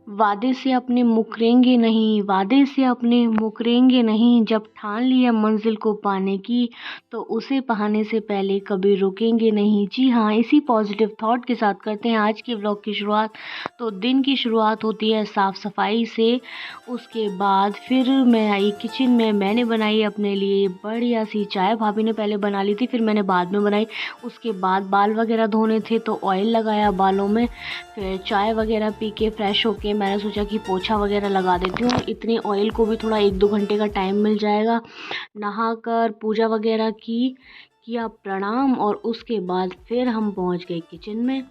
वादे से अपने मुकरेंगे नहीं, वादे से अपने मुकरेंगे नहीं, जब ठान लिया मंजिल को पाने की, तो उसे पाने से पहले कभी रुकेंगे नहीं। जी हाँ, इसी पॉजिटिव थॉट के साथ करते हैं आज के व्लॉग की शुरुआत। तो दिन की शुरुआत होती है साफ़ सफाई से। उसके बाद फिर मैं आई किचन में, मैंने बनाई अपने लिए बढ़िया सी चाय। भाभी ने पहले बना ली थी, फिर मैंने बाद में बनाई। उसके बाद बाल वगैरह धोने थे तो ऑयल लगाया बालों में। फिर चाय वगैरह पी के फ्रेश होके मैंने सोचा कि पोछा वगैरह लगा देती हूँ, इतने ऑयल को भी थोड़ा 1-2 घंटे का टाइम मिल जाएगा। नहाकर पूजा वगैरह की, किया प्रणाम, और उसके बाद फिर हम पहुँच गए किचन में।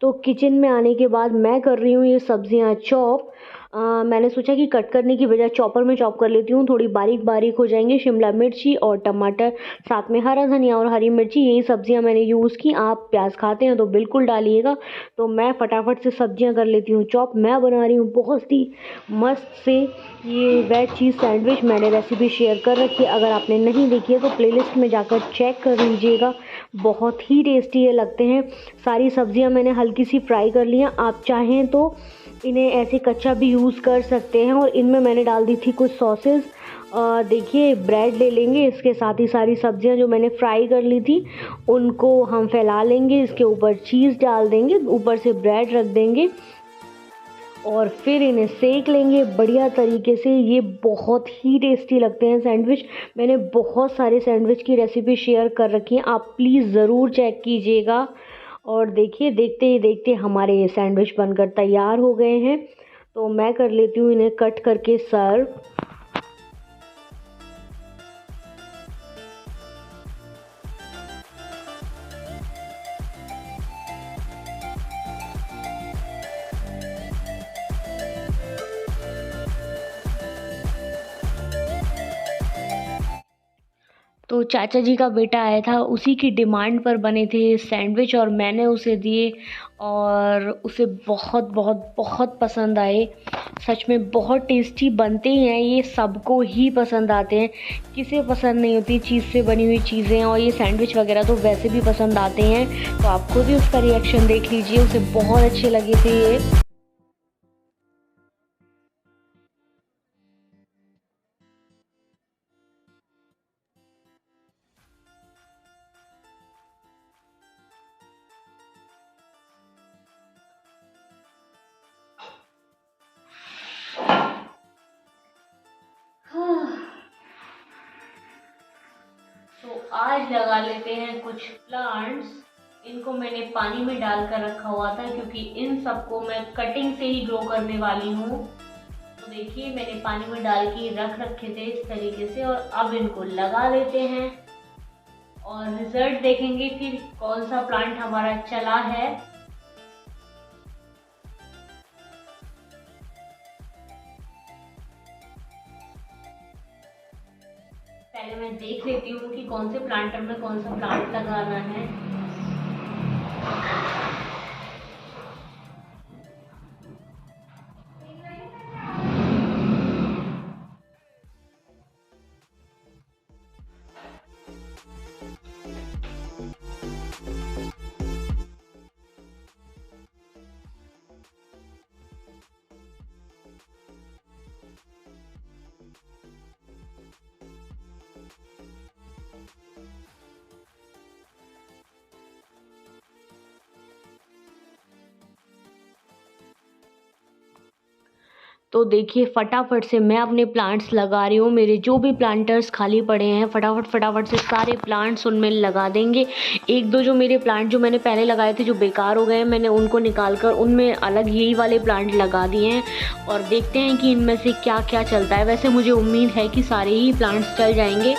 तो किचन में आने के बाद मैं कर रही हूँ ये सब्जियाँ चॉप। मैंने सोचा कि कट करने की बजाय चॉपर में चॉप कर लेती हूँ, थोड़ी बारीक बारीक हो जाएंगी। शिमला मिर्ची और टमाटर, साथ में हरा धनिया और हरी मिर्ची, यही सब्जियाँ मैंने यूज़ की। आप प्याज खाते हैं तो बिल्कुल डालिएगा। तो मैं फटाफट से सब्जियाँ कर लेती हूँ चॉप। मैं बना रही हूँ बहुत ही मस्त से ये वेज चीज़ सैंडविच। मैंने रेसिपी शेयर कर रखी है, अगर आपने नहीं देखी है तो प्लेलिस्ट में जाकर चेक कर लीजिएगा। बहुत ही टेस्टी ये लगते हैं। सारी सब्जियां मैंने हल्की सी फ्राई कर ली हैं। आप चाहें तो इन्हें ऐसे कच्चा भी यूज़ कर सकते हैं। और इनमें मैंने डाल दी थी कुछ सॉसेस। देखिए, ब्रेड ले लेंगे, इसके साथ ही सारी सब्जियां जो मैंने फ्राई कर ली थी उनको हम फैला लेंगे। इसके ऊपर चीज़ डाल देंगे, ऊपर से ब्रेड रख देंगे और फिर इन्हें सेक लेंगे बढ़िया तरीके से। ये बहुत ही टेस्टी लगते हैं सैंडविच। मैंने बहुत सारे सैंडविच की रेसिपी शेयर कर रखी है, आप प्लीज़ ज़रूर चेक कीजिएगा। और देखिए, देखते ही देखते हमारे ये सैंडविच बनकर तैयार हो गए हैं। तो मैं कर लेती हूँ इन्हें कट करके सर्व। तो चाचा जी का बेटा आया था, उसी की डिमांड पर बने थे सैंडविच और मैंने उसे दिए और उसे बहुत बहुत बहुत पसंद आए। सच में बहुत टेस्टी बनते हैं ये, सबको ही पसंद आते हैं। किसे पसंद नहीं होती चीज़ से बनी हुई चीज़ें, और ये सैंडविच वगैरह तो वैसे भी पसंद आते हैं। तो आप खुद ही उसका रिएक्शन देख लीजिए, उसे बहुत अच्छे लगे थे ये। तो आज लगा लेते हैं कुछ प्लांट्स। इनको मैंने पानी में डालकर रखा हुआ था क्योंकि इन सबको मैं कटिंग से ही ग्रो करने वाली हूँ। तो देखिए, मैंने पानी में डाल के रख रखे थे इस तरीके से, और अब इनको लगा लेते हैं और रिजल्ट देखेंगे फिर कौन सा प्लांट हमारा चला है। पहले मैं देख लेती हूँ कि कौन से प्लांटर में कौन सा प्लांट लगाना है। तो देखिए, फटाफट से मैं अपने प्लांट्स लगा रही हूँ। मेरे जो भी प्लांटर्स खाली पड़े हैं फटाफट फटाफट से सारे प्लांट्स उनमें लगा देंगे। एक दो जो मेरे प्लांट जो मैंने पहले लगाए थे जो बेकार हो गए हैं, मैंने उनको निकाल कर उनमें अलग यही वाले प्लांट लगा दिए हैं और देखते हैं कि इनमें से क्या क्या चलता है। वैसे मुझे उम्मीद है कि सारे ही प्लांट्स चल जाएंगे।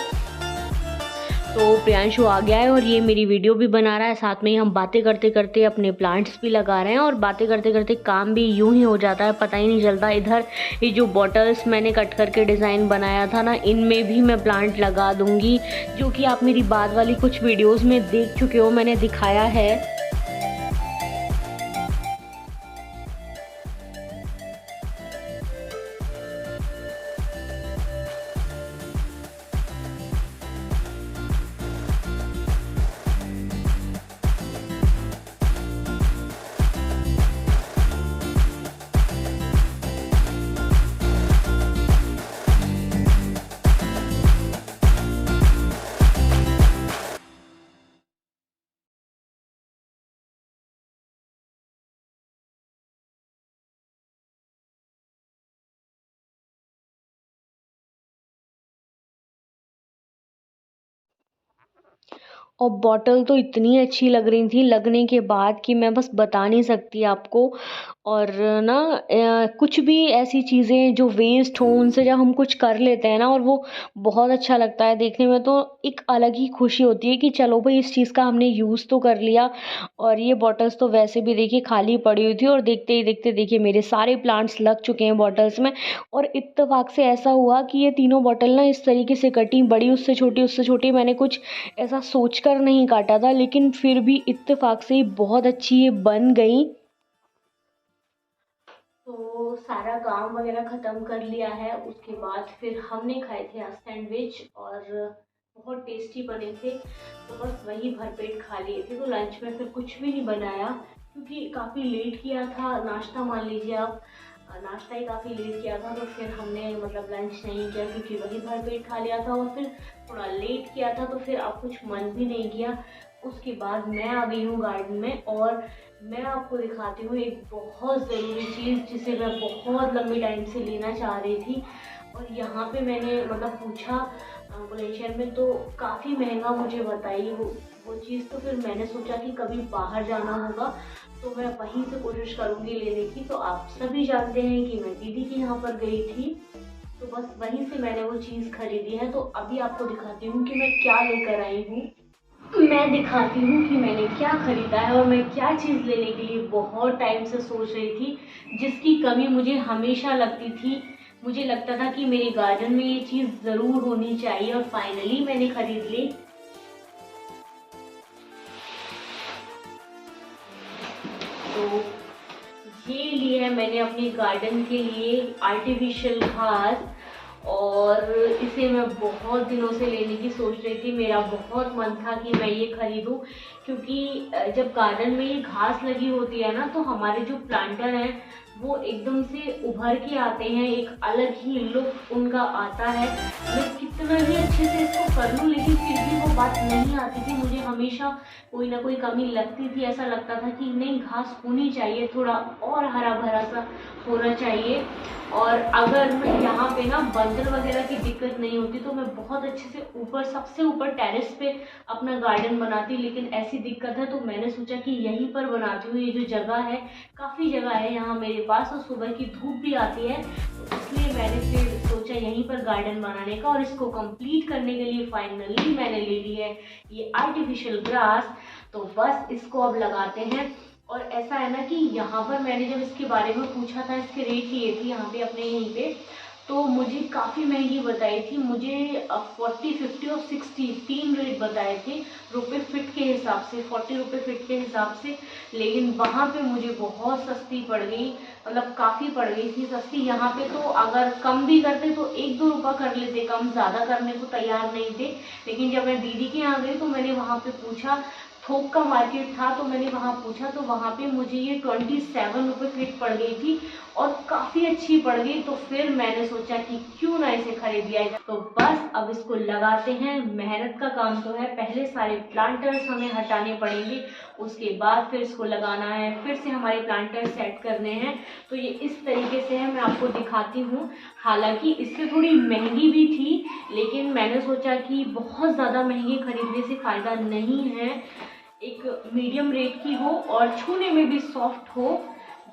तो प्रियांशु आ गया है और ये मेरी वीडियो भी बना रहा है, साथ में ही हम बातें करते करते अपने प्लांट्स भी लगा रहे हैं और बातें करते करते काम भी यूं ही हो जाता है, पता ही नहीं चलता। इधर ये जो बॉटल्स मैंने कट करके डिज़ाइन बनाया था ना, इनमें भी मैं प्लांट लगा दूंगी, जो कि आप मेरी बाद वाली कुछ वीडियोज़ में देख चुके हो, मैंने दिखाया है। और बॉटल तो इतनी अच्छी लग रही थी लगने के बाद कि मैं बस बता नहीं सकती आपको। और ना कुछ भी ऐसी चीज़ें जो वेस्ट हो उनसे जब हम कुछ कर लेते हैं ना, और वो बहुत अच्छा लगता है देखने में, तो एक अलग ही खुशी होती है कि चलो भाई इस चीज़ का हमने यूज़ तो कर लिया। और ये बॉटल्स तो वैसे भी देखिए खाली पड़ी हुई थी, और देखते ही देखते देखिए मेरे सारे प्लांट्स लग चुके हैं बॉटल्स में। और इत्तेफाक से ऐसा हुआ कि ये तीनों बॉटल ना इस तरीके से कटी, बड़ी उससे छोटी। मैंने कुछ ऐसा सोचकर नहीं काटा था, लेकिन फिर भी इत्तेफाक से ही बहुत अच्छी ये बन गई। तो सारा काम वगैरह ख़त्म कर लिया है, उसके बाद फिर हमने खाए थे आज सैंडविच, और बहुत टेस्टी बने थे। तो बस वही भरपेट खा लिए थे, तो लंच में फिर कुछ भी नहीं बनाया, क्योंकि काफ़ी लेट किया था नाश्ता, मान लीजिए आप। नाश्ता ही काफ़ी लेट किया था, तो फिर हमने मतलब लंच नहीं किया, क्योंकि वही भरपेट खा लिया था, और फिर थोड़ा लेट किया था तो फिर अब कुछ मन भी नहीं किया। उसके बाद मैं आ गई हूँ गार्डन में, और मैं आपको दिखाती हूँ एक बहुत ज़रूरी चीज़ जिसे मैं बहुत लंबे टाइम से लेना चाह रही थी। और यहाँ पे मैंने मतलब पूछा बुलंदशहर में, तो काफ़ी महंगा मुझे बताई वो चीज़। तो फिर मैंने सोचा कि कभी बाहर जाना होगा तो मैं वहीं से कोशिश करूँगी लेने की। तो आप सभी जानते हैं कि मैं दीदी के यहाँ पर गई थी, तो बस वहीं से मैंने वो चीज़ खरीदी है। तो अभी आपको दिखाती हूँ कि मैं क्या लेकर आई हूँ। मैं दिखाती हूँ कि मैंने क्या खरीदा है, और मैं क्या चीज़ लेने के लिए बहुत टाइम से सोच रही थी, जिसकी कमी मुझे हमेशा लगती थी। मुझे लगता था कि मेरे गार्डन में ये चीज़ ज़रूर होनी चाहिए, और फाइनली मैंने खरीद ली। तो ये लिए है मैंने अपने गार्डन के लिए आर्टिफिशियल घास, और इसे मैं बहुत दिनों से लेने की सोच रही थी। मेरा बहुत मन था कि मैं ये खरीदूं, क्योंकि जब गार्डन में ये घास लगी होती है ना, तो हमारे जो प्लांटर हैं वो एकदम से उभर के आते हैं, एक अलग ही लुक उनका आता है। मैं कितना भी अच्छे से इसको कर लूँ, लेकिन फिर भी वो बात नहीं आती थी। मुझे हमेशा कोई ना कोई कमी लगती थी, ऐसा लगता था कि नहीं, घास होनी चाहिए, थोड़ा और हरा भरा सा होना चाहिए। और अगर मैं यहाँ पे ना बंदर वगैरह की दिक्कत नहीं होती, तो मैं बहुत अच्छे से ऊपर, सबसे ऊपर टेरेस पे अपना गार्डन बनाती। लेकिन ऐसी दिक्कत है, तो मैंने सोचा कि यहीं पर बनाती हूँ। ये जो जगह है, काफ़ी जगह है यहाँ मेरे पास, और सुबह की धूप भी आती है, तो इसलिए मैंने फिर सोचा यहीं पर गार्डन बनाने का। और इसको कंप्लीट करने के लिए फाइनली मैंने ले ली है ये आर्टिफिशियल ग्रास। तो बस इसको अब लगाते हैं। और ऐसा है ना कि यहाँ पर मैंने जब इसके बारे में पूछा था, इसके रेट लिए थे यहाँ पे अपने यहीं पे, तो मुझे काफ़ी महंगी बताई थी। मुझे 40, 50 और 60 तीन रेट बताए थे, रुपये फिट के हिसाब से, 40 रुपये फिट के हिसाब से। लेकिन वहाँ पे मुझे बहुत सस्ती पड़ गई, मतलब काफ़ी पड़ गई थी सस्ती। यहाँ पे तो अगर कम भी करते तो 1-2 रुपये कर लेते कम, ज़्यादा करने को तैयार नहीं थे। लेकिन जब मैं दीदी के यहाँ गई तो मैंने वहाँ पे पूछा, थोक का मार्केट था, तो मैंने वहाँ पूछा, तो वहाँ पे मुझे ये 27 रुपये फीट पड़ गई थी, और काफ़ी अच्छी पड़ गई। तो फिर मैंने सोचा कि क्यों ना इसे खरीद लिया जाए। तो बस अब इसको लगाते हैं। मेहनत का काम तो है, पहले सारे प्लांटर्स हमें हटाने पड़ेंगे, उसके बाद फिर इसको लगाना है, फिर से हमारे प्लांटर सेट करने हैं। तो ये इस तरीके से है, मैं आपको दिखाती हूँ। हालांकि इससे थोड़ी महंगी भी थी, लेकिन मैंने सोचा कि बहुत ज़्यादा महंगी खरीदने से फ़ायदा नहीं है, एक मीडियम रेट की हो और छूने में भी सॉफ्ट हो।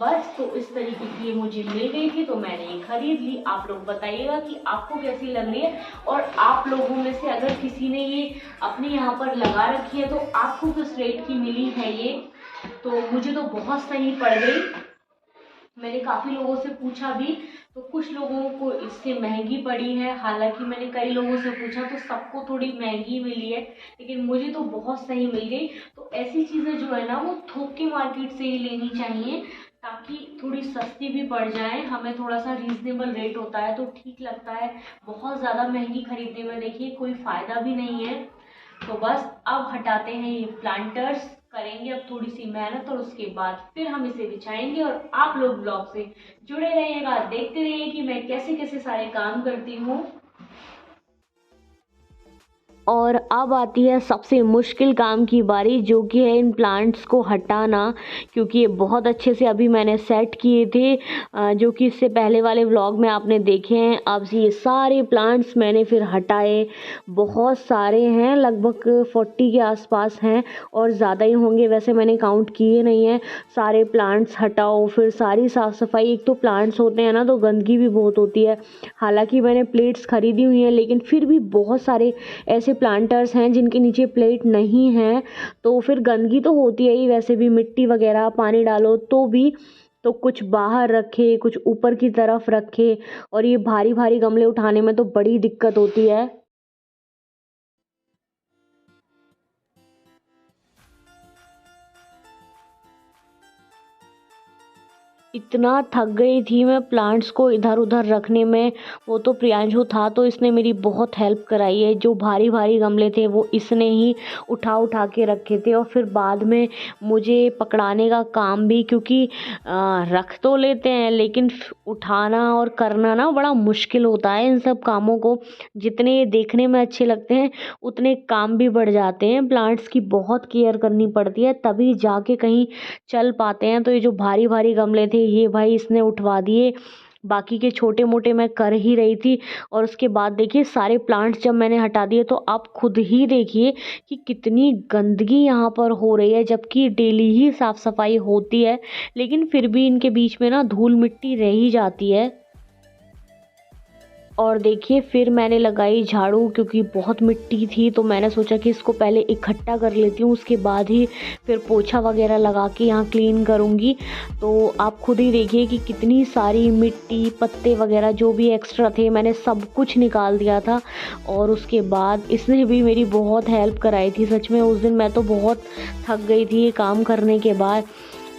बस तो इस तरीके की ये मुझे मिल गई थी, तो मैंने ये खरीद ली। आप लोग बताइएगा कि आपको कैसी लग रही है, और आप लोगों में से अगर किसी ने ये अपने यहाँ पर लगा रखी है, तो आपको किस रेट की मिली है ये। तो मुझे तो बहुत सही पड़ गई। मैंने काफ़ी लोगों से पूछा भी, तो कुछ लोगों को इससे महंगी पड़ी है। हालांकि मैंने कई लोगों से पूछा तो सबको थोड़ी महंगी मिली है, लेकिन मुझे तो बहुत सही मिल गई। तो ऐसी चीज़ें जो है ना, वो थोक के मार्केट से ही लेनी चाहिए, ताकि थोड़ी सस्ती भी पड़ जाए हमें, थोड़ा सा रीजनेबल रेट होता है तो ठीक लगता है। बहुत ज़्यादा महंगी खरीदने में देखिए कोई फ़ायदा भी नहीं है। तो बस अब हटाते हैं ये प्लांटर्स, करेंगे अब थोड़ी सी मेहनत, और उसके बाद फिर हम इसे बिछाएंगे। और आप लोग ब्लॉग से जुड़े रहिएगा, देखते रहिए कि मैं कैसे कैसे सारे काम करती हूँ। और अब आती है सबसे मुश्किल काम की बारी, जो कि है इन प्लांट्स को हटाना, क्योंकि ये बहुत अच्छे से अभी मैंने सेट किए थे, जो कि इससे पहले वाले व्लॉग में आपने देखे हैं। अब ये सारे प्लांट्स मैंने फिर हटाए, बहुत सारे हैं, लगभग 40 के आसपास हैं और ज़्यादा ही होंगे, वैसे मैंने काउंट किए नहीं हैं। सारे प्लांट्स हटाओ, फिर सारी साफ़ सफाई। एक तो प्लांट्स होते हैं ना, तो गंदगी भी बहुत होती है। हालांकि मैंने प्लेट्स खरीदी हुई हैं, लेकिन फिर भी बहुत सारे ऐसे प्लांटर्स हैं जिनके नीचे प्लेट नहीं है, तो फिर गंदगी तो होती है ही, वैसे भी मिट्टी वगैरह पानी डालो तो भी। तो कुछ बाहर रखे, कुछ ऊपर की तरफ रखे, और ये भारी भारी गमले उठाने में तो बड़ी दिक्कत होती है। इतना थक गई थी मैं प्लांट्स को इधर उधर रखने में। वो तो प्रियांशु था, तो इसने मेरी बहुत हेल्प कराई है। जो भारी भारी गमले थे वो इसने ही उठा उठा के रखे थे, और फिर बाद में मुझे पकड़ाने का काम भी, क्योंकि रख तो लेते हैं लेकिन उठाना और करना ना बड़ा मुश्किल होता है। इन सब कामों को, जितने ये देखने में अच्छे लगते हैं उतने काम भी बढ़ जाते हैं। प्लांट्स की बहुत केयर करनी पड़ती है, तभी जाके कहीं चल पाते हैं। तो ये जो भारी भारी गमले थे, ये भाई इसने उठवा दिए। बाकी के छोटे मोटे मैं कर ही रही थी। और उसके बाद देखिए सारे प्लांट्स जब मैंने हटा दिए, तो आप खुद ही देखिए कि कितनी गंदगी यहाँ पर हो रही है, जबकि डेली ही साफ़ सफाई होती है, लेकिन फिर भी इनके बीच में ना धूल मिट्टी रह ही जाती है। और देखिए फिर मैंने लगाई झाड़ू, क्योंकि बहुत मिट्टी थी, तो मैंने सोचा कि इसको पहले इकट्ठा कर लेती हूँ, उसके बाद ही फिर पोछा वगैरह लगा के यहाँ क्लीन करूँगी। तो आप खुद ही देखिए कि कितनी सारी मिट्टी, पत्ते वगैरह जो भी एक्स्ट्रा थे, मैंने सब कुछ निकाल दिया था। और उसके बाद इसने भी मेरी बहुत हेल्प कराई थी। सच में उस दिन मैं तो बहुत थक गई थी ये काम करने के बाद।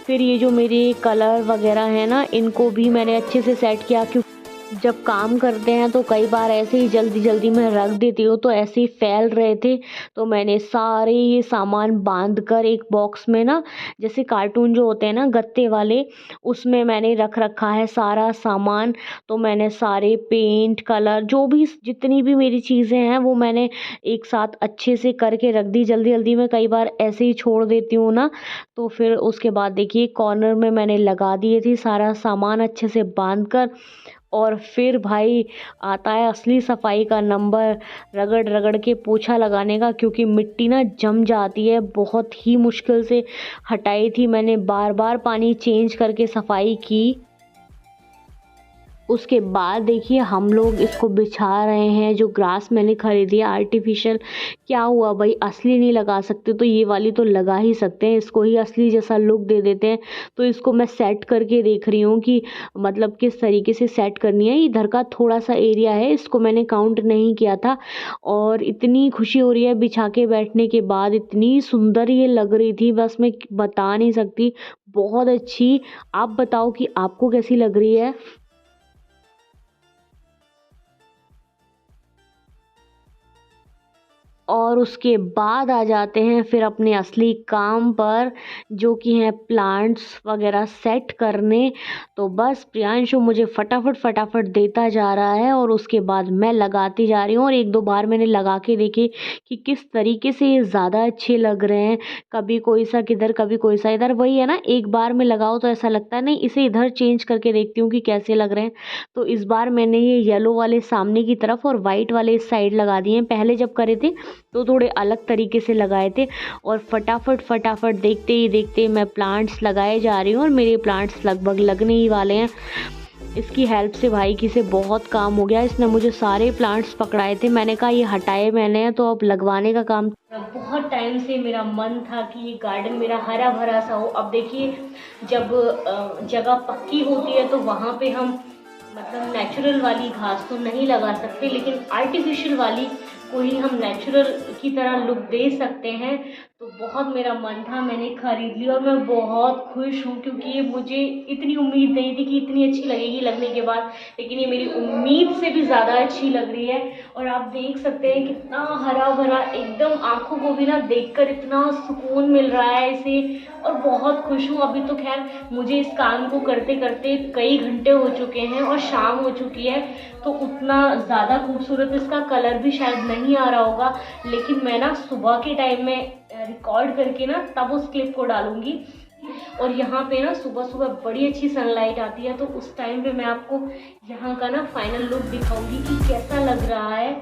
फिर ये जो मेरे कलर वगैरह हैं ना, इनको भी मैंने अच्छे से सेट किया, क्योंकि जब काम करते हैं तो कई बार ऐसे ही जल्दी जल्दी में रख देती हूँ, तो ऐसे ही फैल रहे थे। तो मैंने सारे ये सामान बांध कर एक बॉक्स में ना, जैसे कार्टून जो होते हैं ना गत्ते वाले, उसमें मैंने रख रखा है सारा सामान। तो मैंने सारे पेंट, कलर, जो भी जितनी भी मेरी चीज़ें हैं वो मैंने एक साथ अच्छे से करके रख दी। जल्दी जल्दी में कई बार ऐसे ही छोड़ देती हूँ ना, तो फिर उसके बाद देखिए कॉर्नर में मैंने लगा दिए थे सारा सामान अच्छे से बांध कर। और फिर भाई आता है असली सफाई का नंबर, रगड़ रगड़ के पोछा लगाने का, क्योंकि मिट्टी ना जम जाती है। बहुत ही मुश्किल से हटाई थी मैंने, बार बार पानी चेंज करके सफाई की। उसके बाद देखिए हम लोग इसको बिछा रहे हैं। जो ग्रास मैंने खरीदी है आर्टिफिशियल, क्या हुआ भाई, असली नहीं लगा सकते तो ये वाली तो लगा ही सकते हैं, इसको ही असली जैसा लुक दे देते हैं। तो इसको मैं सेट करके देख रही हूँ कि मतलब किस तरीके से सेट करनी है। इधर का थोड़ा सा एरिया है, इसको मैंने काउंट नहीं किया था। और इतनी खुशी हो रही है बिछा के बैठने के बाद, इतनी सुंदर ये लग रही थी, बस मैं बता नहीं सकती, बहुत अच्छी। आप बताओ कि आपको कैसी लग रही है। और उसके बाद आ जाते हैं फिर अपने असली काम पर, जो कि हैं प्लांट्स वगैरह सेट करने। तो बस प्रियांशु मुझे फटाफट फटाफट देता जा रहा है, और उसके बाद मैं लगाती जा रही हूँ। और एक दो बार मैंने लगा के देखे कि किस तरीके से ये ज़्यादा अच्छे लग रहे हैं। कभी कोई सा किधर, कभी कोई सा इधर, वही है ना, एक बार में लगाओ तो ऐसा लगता है नहीं, इसे इधर चेंज करके देखती हूँ कि कैसे लग रहे हैं। तो इस बार मैंने ये येलो वाले सामने की तरफ और वाइट वाले इस साइड लगा दिए हैं। पहले जब करे थे तो थोड़े अलग तरीके से लगाए थे। और फटाफट फटाफट देखते ही देखते मैं प्लांट्स लगाए जा रही हूँ, और मेरे प्लांट्स लगभग लगने ही वाले हैं। इसकी हेल्प से भाई की से बहुत काम हो गया। इसने मुझे सारे प्लांट्स पकड़ाए थे, मैंने कहा ये हटाए मैंने, तो अब लगवाने का काम। बहुत टाइम से मेरा मन था कि ये गार्डन मेरा हरा भरा सा हो। अब देखिए जब जगह पक्की होती है तो वहाँ पे हम मतलब नेचुरल वाली घास तो नहीं लगा सकते, लेकिन आर्टिफिशियल वाली को ही हम नेचुरल की तरह लुक दे सकते हैं। तो बहुत मेरा मन था, मैंने खरीद ली और मैं बहुत खुश हूँ क्योंकि ये मुझे इतनी उम्मीद नहीं थी कि इतनी अच्छी लगेगी लगने के बाद, लेकिन ये मेरी उम्मीद से भी ज़्यादा अच्छी लग रही है। और आप देख सकते हैं कितना हरा भरा, एकदम आंखों को भी ना देखकर इतना सुकून मिल रहा है इसे, और बहुत खुश हूँ। अभी तो खैर मुझे इस काम को करते करते कई घंटे हो चुके हैं और शाम हो चुकी है, तो उतना ज़्यादा खूबसूरत इसका कलर भी शायद नहीं आ रहा होगा, लेकिन मैं ना सुबह के टाइम में रिकॉर्ड करके ना तब उस क्लिप को डालूंगी। और यहाँ पे ना सुबह सुबह बड़ी अच्छी सनलाइट आती है, तो उस टाइम पे मैं आपको यहाँ का ना फाइनल लुक दिखाऊंगी कि कैसा लग रहा है।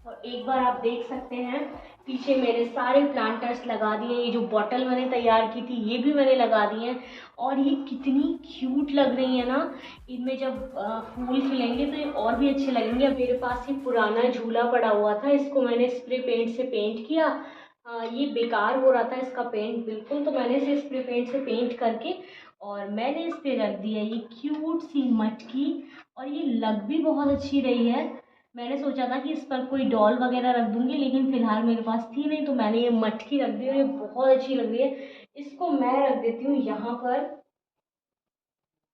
और एक बार आप देख सकते हैं पीछे मेरे सारे प्लांटर्स लगा दिए, ये जो बॉटल मैंने तैयार की थी ये भी मैंने लगा दी हैं, और ये कितनी क्यूट लग रही है ना। इनमें जब फूल खिलेंगे तो ये और भी अच्छे लगेंगे। अब मेरे पास ये पुराना झूला पड़ा हुआ था, इसको मैंने स्प्रे पेंट से पेंट किया। ये बेकार हो रहा था इसका पेंट बिल्कुल, तो मैंने इसे स्प्रे पेंट से पेंट करके और मैंने इस पे रख दिया ये क्यूट सी मटकी, और ये लग भी बहुत अच्छी रही है। मैंने सोचा था कि इस पर कोई डॉल वगैरह रख दूंगी, लेकिन फिलहाल मेरे पास थी नहीं, तो मैंने ये मटकी रख दी और ये बहुत अच्छी लग रही है। इसको मैं रख देती हूँ यहाँ पर,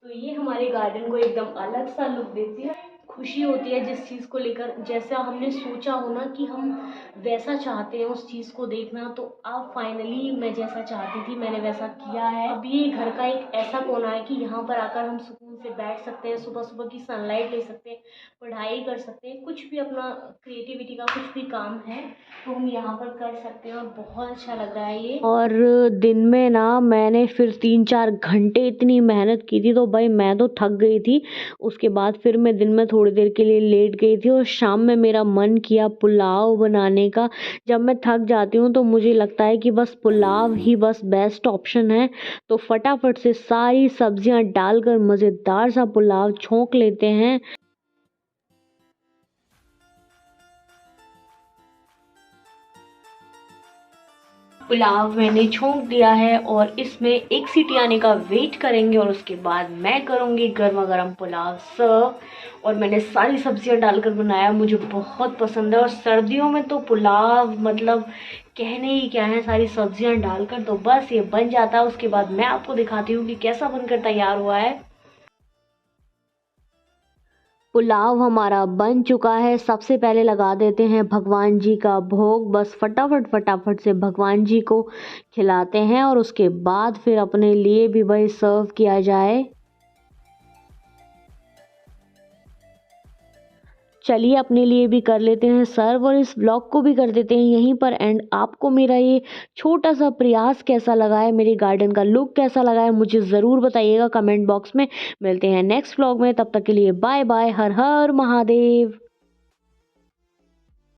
तो ये हमारे गार्डन को एकदम अलग सा लुक देती है। खुशी होती है जिस चीज़ को लेकर, जैसा हमने सोचा हो ना कि हम वैसा चाहते हैं उस चीज़ को देखना, तो अब फाइनली मैं जैसा चाहती थी मैंने वैसा किया है। अब ये घर का एक ऐसा कोना है कि यहाँ पर आकर हम सुकून से बैठ सकते हैं, सुबह सुबह की सनलाइट ले सकते हैं, पढ़ाई कर सकते हैं, कुछ भी अपना क्रिएटिविटी का कुछ भी काम है तो हम यहाँ पर कर सकते हैं, और बहुत अच्छा लग रहा है ये। और दिन में ना मैंने फिर 3-4 घंटे इतनी मेहनत की थी, तो भाई मैं तो थक गई थी। उसके बाद फिर मैं दिन में थोड़ी देर के लिए लेट गई थी, और शाम में मेरा मन किया पुलाव बनाने का। जब मैं थक जाती हूँ तो मुझे लगता है कि बस पुलाव ही बस बेस्ट ऑप्शन है, तो फटाफट से सारी सब्जियां डालकर मज़ेदार सा पुलाव छोंक लेते हैं। पुलाव मैंने छोंक दिया है और इसमें एक सीटी आने का वेट करेंगे, और उसके बाद मैं करूँगी गर्मा गर्म पुलाव सर्व। और मैंने सारी सब्जियां डालकर बनाया, मुझे बहुत पसंद है। और सर्दियों में तो पुलाव मतलब कहने ही क्या है, सारी सब्जियां डालकर तो बस ये बन जाता है। उसके बाद मैं आपको दिखाती हूँ कि कैसा बनकर तैयार हुआ है। पुलाव हमारा बन चुका है। सबसे पहले लगा देते हैं भगवान जी का भोग, बस फटाफट फटाफट से भगवान जी को खिलाते हैं, और उसके बाद फिर अपने लिए भी भाई सर्व किया जाए। चलिए अपने लिए भी कर लेते हैं सर्व, और इस व्लॉग को भी कर देते हैं यहीं पर एंड। आपको मेरा ये छोटा सा प्रयास कैसा लगा है, मेरे गार्डन का लुक कैसा लगा है, मुझे ज़रूर बताइएगा कमेंट बॉक्स में। मिलते हैं नेक्स्ट व्लॉग में, तब तक के लिए बाय बाय, हर हर महादेव।